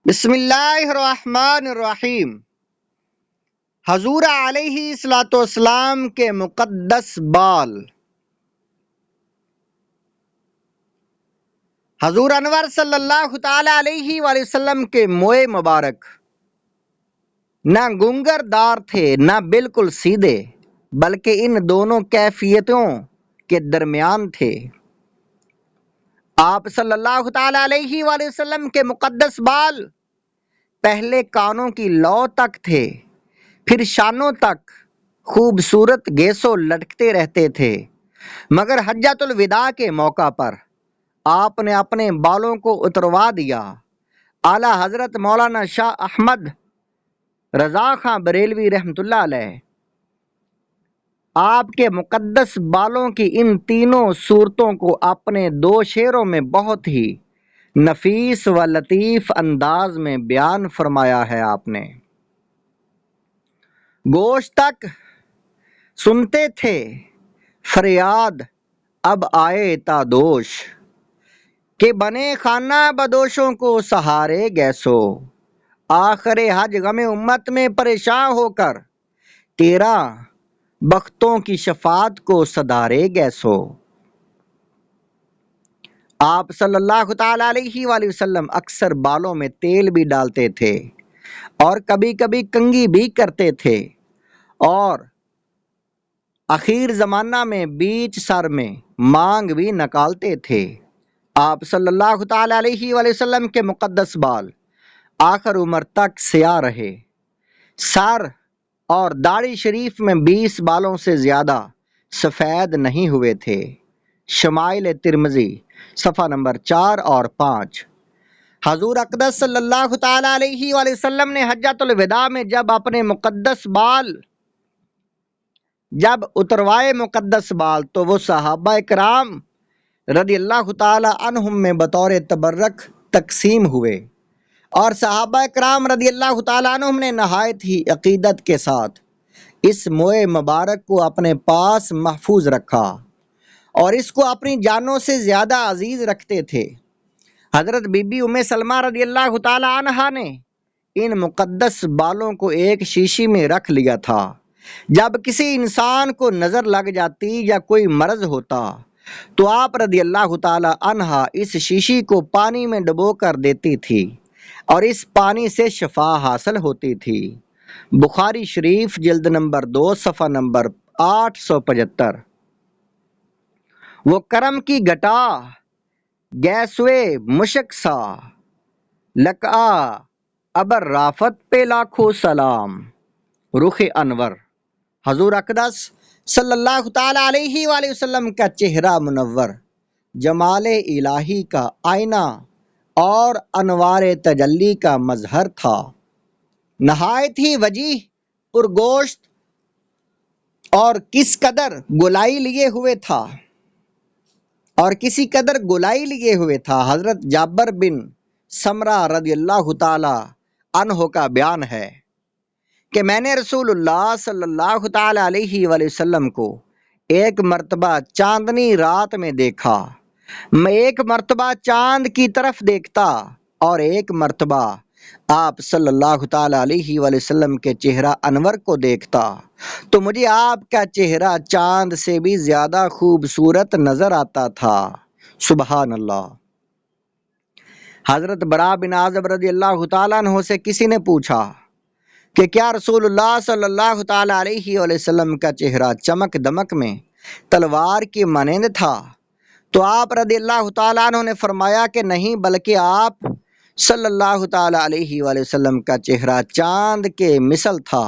بسم اللہ الرحمن الرحیم۔ حضور علیہ الصلوۃ والسلام کے مقدس بال۔ حضور انور صلی اللہ تعالی علیہ وآلہ وسلم کے موئے مبارک نہ گنگر دار تھے نہ بالکل سیدھے، بلکہ ان دونوں کیفیتوں کے درمیان تھے۔ آپ صلی اللہ تعالی علیہ وآلہ وسلم کے مقدس بال پہلے کانوں کی لو تک تھے، پھر شانوں تک خوبصورت گیسوں لٹکتے رہتے تھے، مگر حجۃ الوداع کے موقع پر آپ نے اپنے بالوں کو اتروا دیا۔ اعلیٰ حضرت مولانا شاہ احمد رضا خاں بریلوی رحمۃ اللہ علیہ آپ کے مقدس بالوں کی ان تینوں صورتوں کو اپنے دو شعروں میں بہت ہی نفیس و لطیف انداز میں بیان فرمایا ہے۔ آپ نے گوشت تک سنتے تھے فریاد اب آئے تا دوش، کہ بنے خانہ بدوشوں کو سہارے گیسو، آخر حج غم امت میں پریشان ہو کر تیرا بختوں کی شفاعت کو صدارے گیسو۔ آپ صلی اللہ تعالی علیہ وآلہ وسلم اکثر بالوں میں تیل بھی ڈالتے تھے اور کبھی کبھی کنگھی بھی کرتے تھے، اور اخیر زمانہ میں بیچ سر میں مانگ بھی نکالتے تھے۔ آپ صلی اللہ تعالی علیہ وآلہ وسلم کے مقدس بال آخر عمر تک سیاہ رہے۔ سر اور داڑھی شریف میں 20 بالوں سے زیادہ سفید نہیں ہوئے تھے۔ شمائل ترمذی صفحہ نمبر 4 اور 5۔ حضور اقدس صلی اللہ تعالی علیہ وآلہ وسلم نے حجۃ الوداع میں جب اپنے مقدس بال اتروائے مقدس بال تو وہ صحابہ کرام رضی اللہ تعالی عنہم میں بطور تبرک تقسیم ہوئے، اور صحابہ کرام رضی اللہ تعالی عنہم نے نہایت ہی عقیدت کے ساتھ اس موئے مبارک کو اپنے پاس محفوظ رکھا اور اس کو اپنی جانوں سے زیادہ عزیز رکھتے تھے۔ حضرت بی بی ام سلمہ رضی اللہ تعالی عنہا نے ان مقدس بالوں کو ایک شیشی میں رکھ لیا تھا۔ جب کسی انسان کو نظر لگ جاتی یا کوئی مرض ہوتا تو آپ رضی اللہ تعالی عنہا اس شیشی کو پانی میں ڈبو کر دیتی تھی اور اس پانی سے شفا حاصل ہوتی تھی۔ بخاری شریف جلد نمبر 2 صفحہ نمبر 875۔ وہ کرم کی گھٹا گیسوے مشک سا، لکا ابر رافت پہ لاکھوں سلام، رخ انور۔ حضور اقدس صلی اللہ تعالی علیہ وآلہ وسلم کا چہرہ منور جمال الہی کا آئینہ اور انوار تجلی کا مظہر تھا۔ نہایت ہی وجیح پرگوشت اور کس قدر گولائی لیے ہوئے تھا۔ حضرت جابر بن سمرہ رضی اللہ تعالی عنہ کا بیان ہے کہ میں نے رسول اللہ صلی اللہ تعالی علیہ وآلہ وسلم کو ایک مرتبہ چاندنی رات میں دیکھا۔ میں ایک مرتبہ چاند کی طرف دیکھتا اور ایک مرتبہ آپ صلی اللہ تعالی علیہ وآلہ وسلم کے چہرہ انور کو دیکھتا تو مجھے آپ کا چہرہ چاند سے بھی زیادہ خوبصورت نظر آتا تھا۔ سبحان اللہ۔ حضرت برا بن عازب رضی اللہ تعالیٰ عنہ سے کسی نے پوچھا کہ کیا رسول اللہ صلی اللہ تعالی علیہ وآلہ وسلم کا چہرہ چمک دمک میں تلوار کی مانند تھا؟ تو آپ رضی اللہ تعالیٰ عنہ نے فرمایا کہ نہیں، بلکہ آپ صلی اللہ تعالی علیہ وآلہ وسلم کا چہرہ چاند کے مثل تھا۔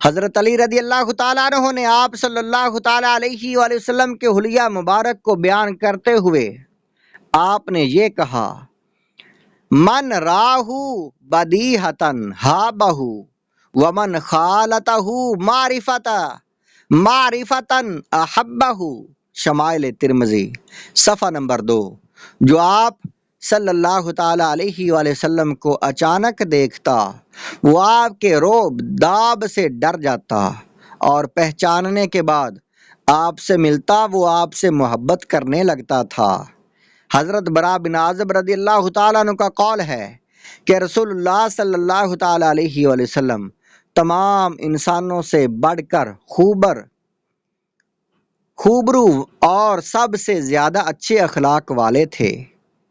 حضرت علی رضی اللہ تعالیٰ عنہ نے آپ صلی اللہ تعالی علیہ وآلہ وسلم کے حلیہ مبارک کو بیان کرتے ہوئے آپ نے یہ کہا: من راہو بدیہتن ہابہ ومن خالتہ معرفتن احبہ۔ شمائل ترمذی صفحہ نمبر 2۔ جو آپ صلی اللہ تعالی علیہ وآلہ وسلم کو اچانک دیکھتا وہ آپ کے رعب داب سے ڈر جاتا، اور پہچاننے کے بعد آپ سے ملتا وہ آپ سے محبت کرنے لگتا تھا۔ حضرت برا بن عازب رضی اللہ تعالیٰ عنہ کا قول ہے کہ رسول اللہ صلی اللہ تعالی علیہ وآلہ وسلم تمام انسانوں سے بڑھ کر خوبرو اور سب سے زیادہ اچھے اخلاق والے تھے۔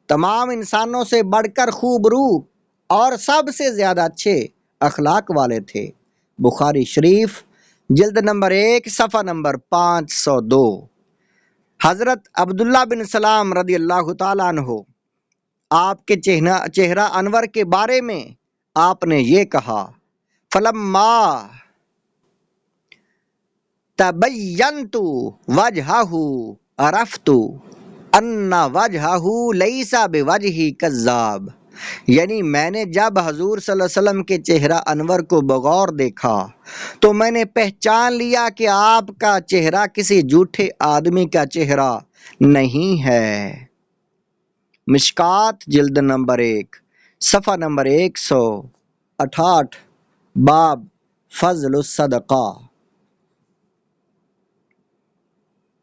تمام انسانوں سے بڑھ کر خوبرو اور سب سے زیادہ اچھے اخلاق والے تھے۔ بخاری شریف جلد نمبر 1 صفحہ نمبر 502۔ حضرت عبداللہ بن سلام رضی اللہ تعالیٰ عنہ آپ کے چہرہ انور کے بارے میں آپ نے یہ کہا، فلما تبینت وجہہ عرفت ان وجہہ لیس بوجہ کذاب، یعنی میں نے جب حضور صلی اللہ علیہ وسلم کے چہرہ انور کو بغور دیکھا تو میں نے پہچان لیا کہ آپ کا چہرہ کسی جھوٹے آدمی کا چہرہ نہیں ہے۔ مشکات جلد نمبر 1 صفحہ نمبر 168، باب فضل الصدقہ۔